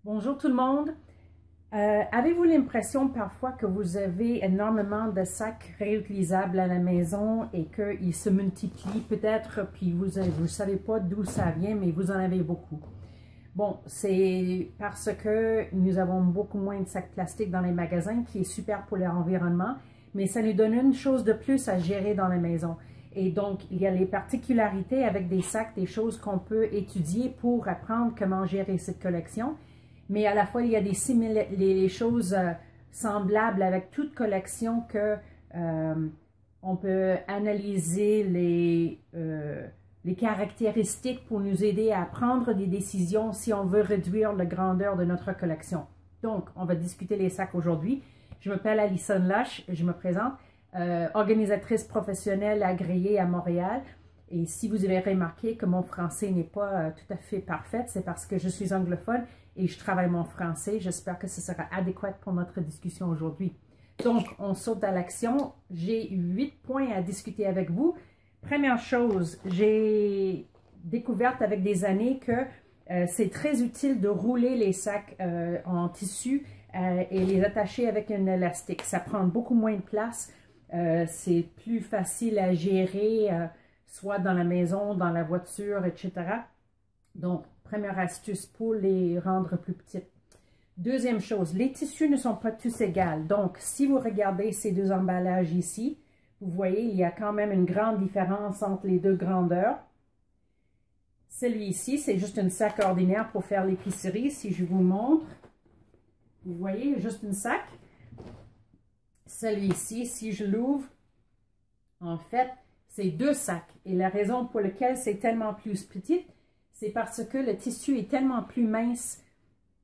Bonjour tout le monde. Avez-vous l'impression parfois que vous avez énormément de sacs réutilisables à la maison et qu'ils se multiplient peut-être, puis vous ne savez pas d'où ça vient, mais vous en avez beaucoup? Bon, c'est parce que nous avons beaucoup moins de sacs plastiques dans les magasins, qui est super pour l'environnement, mais ça nous donne une chose de plus à gérer dans la maison. Et donc, il y a les particularités avec des sacs, des choses qu'on peut étudier pour apprendre comment gérer cette collection. Mais à la fois, il y a les choses semblables avec toute collection que on peut analyser les caractéristiques pour nous aider à prendre des décisions si on veut réduire la grandeur de notre collection. Donc, on va discuter les sacs aujourd'hui. Je m'appelle Alison Loche, je me présente, organisatrice professionnelle agréée à Montréal. Et si vous avez remarqué que mon français n'est pas tout à fait parfait, c'est parce que je suis anglophone et je travaille mon français. J'espère que ce sera adéquat pour notre discussion aujourd'hui. Donc, on saute à l'action. J'ai 8 points à discuter avec vous. Première chose, j'ai découvert avec des années que c'est très utile de rouler les sacs en tissu et les attacher avec un élastique. Ça prend beaucoup moins de place. C'est plus facile à gérer, soit dans la maison, dans la voiture, etc. Donc, première astuce pour les rendre plus petites. Deuxième chose, les tissus ne sont pas tous égaux. Donc, si vous regardez ces deux emballages ici, vous voyez, il y a quand même une grande différence entre les deux grandeurs. Celui-ci, c'est juste un sac ordinaire pour faire l'épicerie. Si je vous montre, vous voyez, juste un sac. Celui-ci, si je l'ouvre, en fait, c'est deux sacs. Et la raison pour laquelle c'est tellement plus petit, c'est parce que le tissu est tellement plus mince.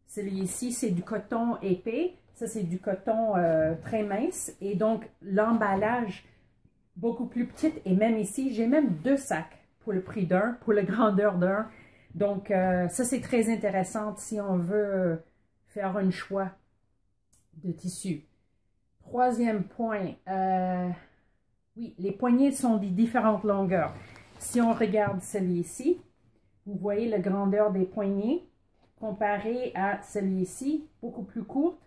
Celui-ci, c'est du coton épais. Ça, c'est du coton très mince. Et donc, l'emballage, beaucoup plus petit. Et même ici, j'ai même deux sacs pour le prix d'un, pour la grandeur d'un. Donc, ça, c'est très intéressant si on veut faire un choix de tissu. Troisième point, oui, les poignées sont de différentes longueurs. Si on regarde celui-ci, vous voyez la grandeur des poignées comparée à celui-ci, beaucoup plus courte.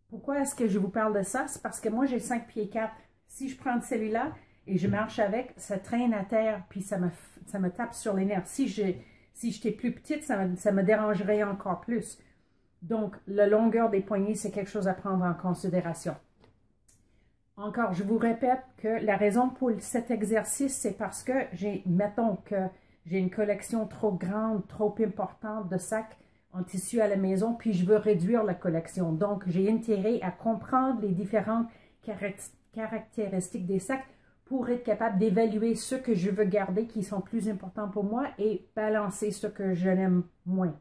Pourquoi est-ce que je vous parle de ça? C'est parce que moi, j'ai 5 pieds 4. Si je prends celui-là et je marche avec, ça traîne à terre, puis ça me tape sur les nerfs. Si j'étais plus petite, ça me dérangerait encore plus. Donc, la longueur des poignées, c'est quelque chose à prendre en considération. Encore, je vous répète que la raison pour cet exercice, c'est parce que mettons que j'ai une collection trop grande, trop importante de sacs en tissu à la maison, puis je veux réduire la collection. Donc, j'ai intérêt à comprendre les différentes caractéristiques des sacs pour être capable d'évaluer ceux que je veux garder qui sont plus importants pour moi et balancer ceux que je l'aime moins.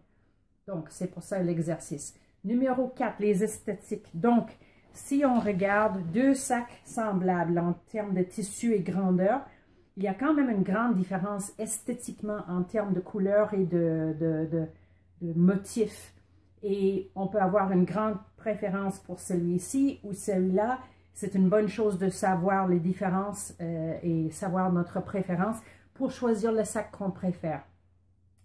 Donc, c'est pour ça l'exercice. Numéro 4, les esthétiques. Donc, si on regarde deux sacs semblables en termes de tissu et grandeur, il y a quand même une grande différence esthétiquement en termes de couleur et de motifs. Et on peut avoir une grande préférence pour celui-ci ou celui-là. C'est une bonne chose de savoir les différences et savoir notre préférence pour choisir le sac qu'on préfère.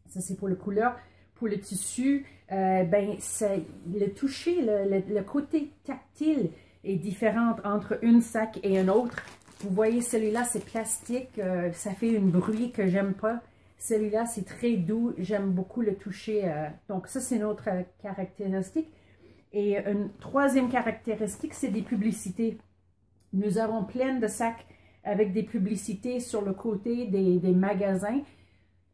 Ça, c'est pour la couleur. Pour le tissu, le toucher, le côté tactile est différent entre un sac et un autre. Vous voyez, celui-là, c'est plastique, ça fait un bruit que j'aime pas. Celui-là, c'est très doux, j'aime beaucoup le toucher. Donc, ça, c'est une autre caractéristique. Et une troisième caractéristique, c'est des publicités. Nous avons plein de sacs avec des publicités sur le côté des magasins.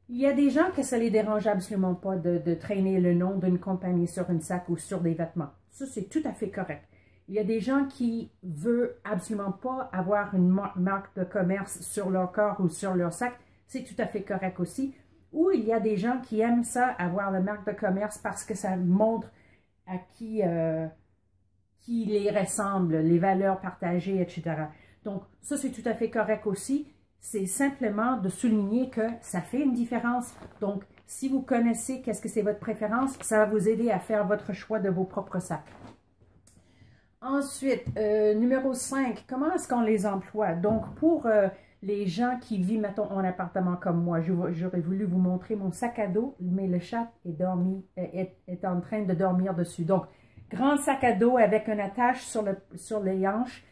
Il y a des gens que ça les dérange absolument pas de traîner le nom d'une compagnie sur un sac ou sur des vêtements. Ça, c'est tout à fait correct. Il y a des gens qui veulent absolument pas avoir une marque de commerce sur leur corps ou sur leur sac. C'est tout à fait correct aussi. Ou il y a des gens qui aiment ça, avoir la marque de commerce parce que ça montre à qui les ressemble, les valeurs partagées, etc. Donc, ça, c'est tout à fait correct aussi. C'est simplement de souligner que ça fait une différence. Donc, si vous connaissez qu'est-ce que c'est votre préférence, ça va vous aider à faire votre choix de vos propres sacs. Ensuite, numéro 5, comment est-ce qu'on les emploie? Donc, pour les gens qui vivent, mettons, en appartement comme moi, j'aurais voulu vous montrer mon sac à dos, mais le chat est en train de dormir dessus. Donc, grand sac à dos avec une attache sur les hanches.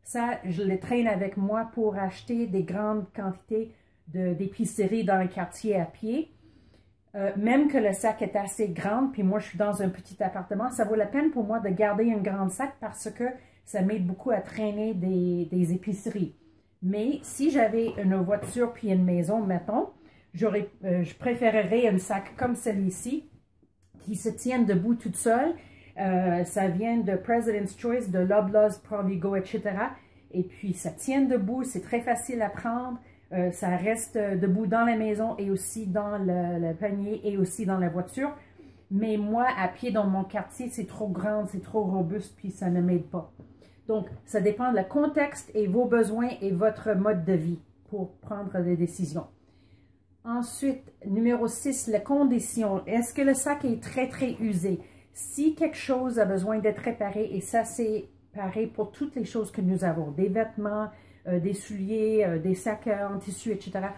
Ça, je le traîne avec moi pour acheter des grandes quantités d'épicerie dans le quartier à pied. Même que le sac est assez grand, puis moi, je suis dans un petit appartement, ça vaut la peine pour moi de garder un grand sac parce que ça m'aide beaucoup à traîner des épiceries. Mais si j'avais une voiture puis une maison, mettons, je préférerais un sac comme celui-ci qui se tienne debout toute seule. Ça vient de President's Choice, de Loblaws, Provigo, etc. Et puis, ça tient debout, c'est très facile à prendre. Ça reste debout dans la maison et aussi dans le panier et aussi dans la voiture. Mais moi, à pied dans mon quartier, c'est trop grand, c'est trop robuste, puis ça ne m'aide pas. Donc, ça dépend du contexte et vos besoins et votre mode de vie pour prendre des décisions. Ensuite, numéro 6, les conditions. Est-ce que le sac est très, très usé? Si quelque chose a besoin d'être réparé, et ça, c'est pareil pour toutes les choses que nous avons, des vêtements, des souliers, des sacs en tissu, etc.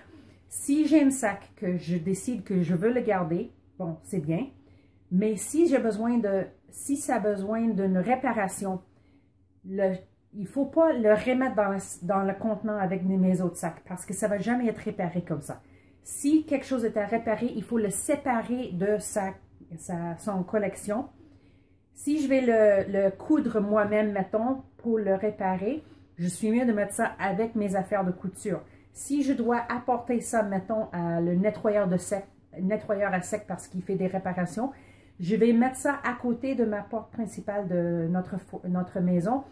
Si j'ai un sac que je décide que je veux le garder, bon, c'est bien. Mais si ça a besoin d'une réparation, il ne faut pas le remettre dans le contenant avec mes autres sacs parce que ça ne va jamais être réparé comme ça. Si quelque chose est à réparer, il faut le séparer de son collection. Si je vais le coudre moi-même, mettons, pour le réparer, je suis mieux de mettre ça avec mes affaires de couture. Si je dois apporter ça, mettons, à le nettoyeur à sec parce qu'il fait des réparations, je vais mettre ça à côté de ma porte principale de notre maison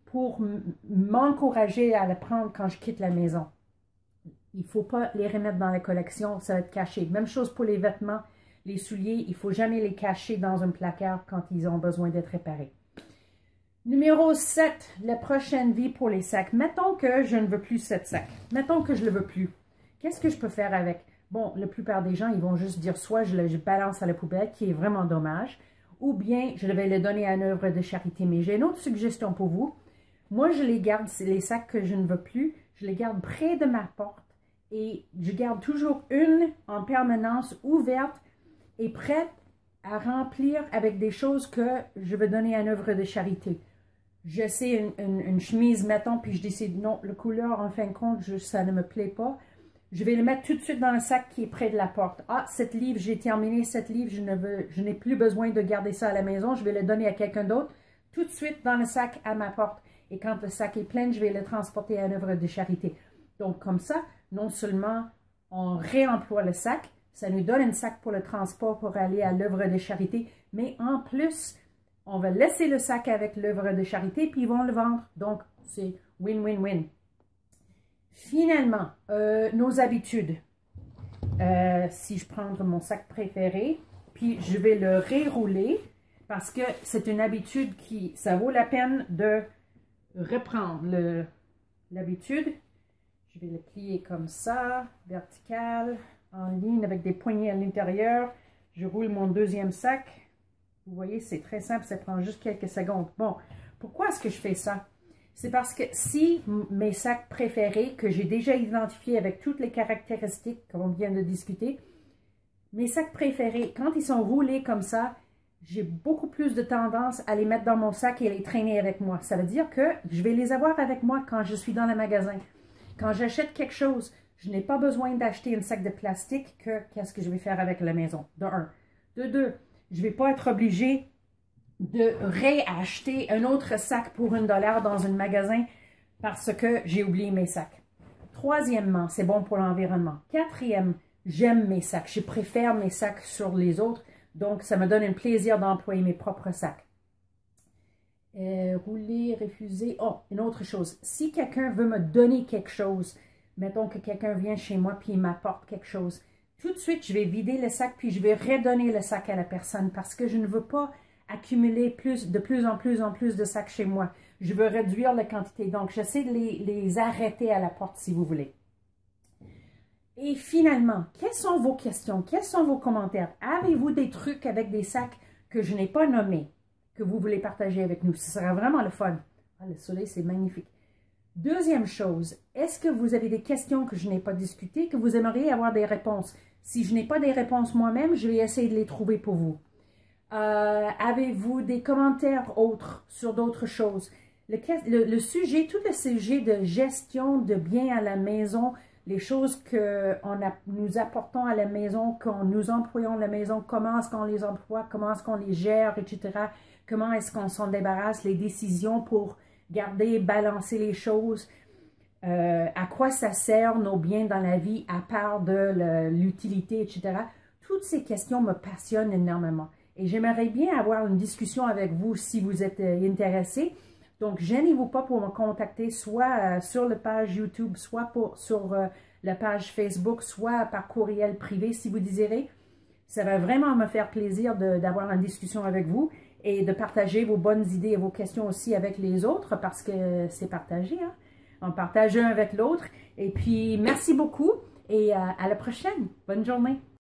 pour m'encourager à le prendre quand je quitte la maison. Il ne faut pas les remettre dans la collection, ça va être caché. Même chose pour les vêtements, les souliers, il ne faut jamais les cacher dans un placard quand ils ont besoin d'être réparés. Numéro 7, la prochaine vie pour les sacs. Mettons que je ne veux plus ce sac. Mettons que je ne le veux plus. Qu'est-ce que je peux faire avec? Bon, la plupart des gens, ils vont juste dire soit je balance à la poubelle, qui est vraiment dommage, ou bien je vais le donner à une œuvre de charité. Mais j'ai une autre suggestion pour vous. Moi, je les garde, c'est les sacs que je ne veux plus, je les garde près de ma porte et je garde toujours une en permanence ouverte et prête à remplir avec des choses que je veux donner à une œuvre de charité. Je sais une chemise, mettons, puis je décide, non, la couleur, en fin de compte, ça ne me plaît pas. Je vais le mettre tout de suite dans le sac qui est près de la porte. Ah, cette livre, j'ai terminé cette livre, je n'ai plus besoin de garder ça à la maison, je vais le donner à quelqu'un d'autre, tout de suite dans le sac à ma porte. Et quand le sac est plein, je vais le transporter à une œuvre de charité. Donc, comme ça, non seulement on réemploie le sac, ça nous donne un sac pour le transport pour aller à l'œuvre de charité, mais en plus, on va laisser le sac avec l'œuvre de charité, puis ils vont le vendre. Donc, c'est win-win-win. Finalement, nos habitudes. Si je prends mon sac préféré, puis je vais le rerouler, parce que c'est une habitude ça vaut la peine de reprendre l'habitude. Je vais le plier comme ça, vertical, en ligne avec des poignées à l'intérieur. Je roule mon deuxième sac. Vous voyez, c'est très simple, ça prend juste quelques secondes. Bon, pourquoi est-ce que je fais ça? C'est parce que si mes sacs préférés, que j'ai déjà identifiés avec toutes les caractéristiques qu'on vient de discuter, mes sacs préférés, quand ils sont roulés comme ça, j'ai beaucoup plus de tendance à les mettre dans mon sac et les traîner avec moi. Ça veut dire que je vais les avoir avec moi quand je suis dans le magasin. Quand j'achète quelque chose, je n'ai pas besoin d'acheter un sac de plastique qu'est-ce que je vais faire avec la maison, de un. De deux, je ne vais pas être obligée de réacheter un autre sac pour $1 dans un magasin parce que j'ai oublié mes sacs. Troisièmement, c'est bon pour l'environnement. Quatrième, j'aime mes sacs. Je préfère mes sacs sur les autres. Donc, ça me donne un plaisir d'employer mes propres sacs. Rouler, refuser. Oh, une autre chose. Si quelqu'un veut me donner quelque chose, mettons que quelqu'un vient chez moi puis il m'apporte quelque chose, tout de suite, je vais vider le sac puis je vais redonner le sac à la personne parce que je ne veux pas accumuler de plus en plus de sacs chez moi. Je veux réduire la quantité. Donc, j'essaie de les arrêter à la porte si vous voulez. Et finalement, quelles sont vos questions? Quels sont vos commentaires? Avez-vous des trucs avec des sacs que je n'ai pas nommés, que vous voulez partager avec nous? Ce sera vraiment le fun. Ah, le soleil, c'est magnifique. Deuxième chose, est-ce que vous avez des questions que je n'ai pas discutées, que vous aimeriez avoir des réponses? Si je n'ai pas des réponses moi-même, je vais essayer de les trouver pour vous. Avez-vous des commentaires autres sur d'autres choses? Le sujet, tout le sujet de gestion de biens à la maison, les choses que nous apportons à la maison, quand nous employons la maison, comment est-ce qu'on les emploie, comment est-ce qu'on les gère, etc. Comment est-ce qu'on s'en débarrasse, les décisions pour garder, balancer les choses. À quoi ça sert nos biens dans la vie à part de l'utilité, etc. Toutes ces questions me passionnent énormément. Et j'aimerais bien avoir une discussion avec vous si vous êtes intéressé. Donc, gênez-vous pas pour me contacter, soit sur la page YouTube, soit sur la page Facebook, soit par courriel privé si vous désirez. Ça va vraiment me faire plaisir d'avoir une discussion avec vous et de partager vos bonnes idées et vos questions aussi avec les autres parce que c'est partagé, hein? On partage un avec l'autre. Et puis, merci beaucoup et à la prochaine. Bonne journée.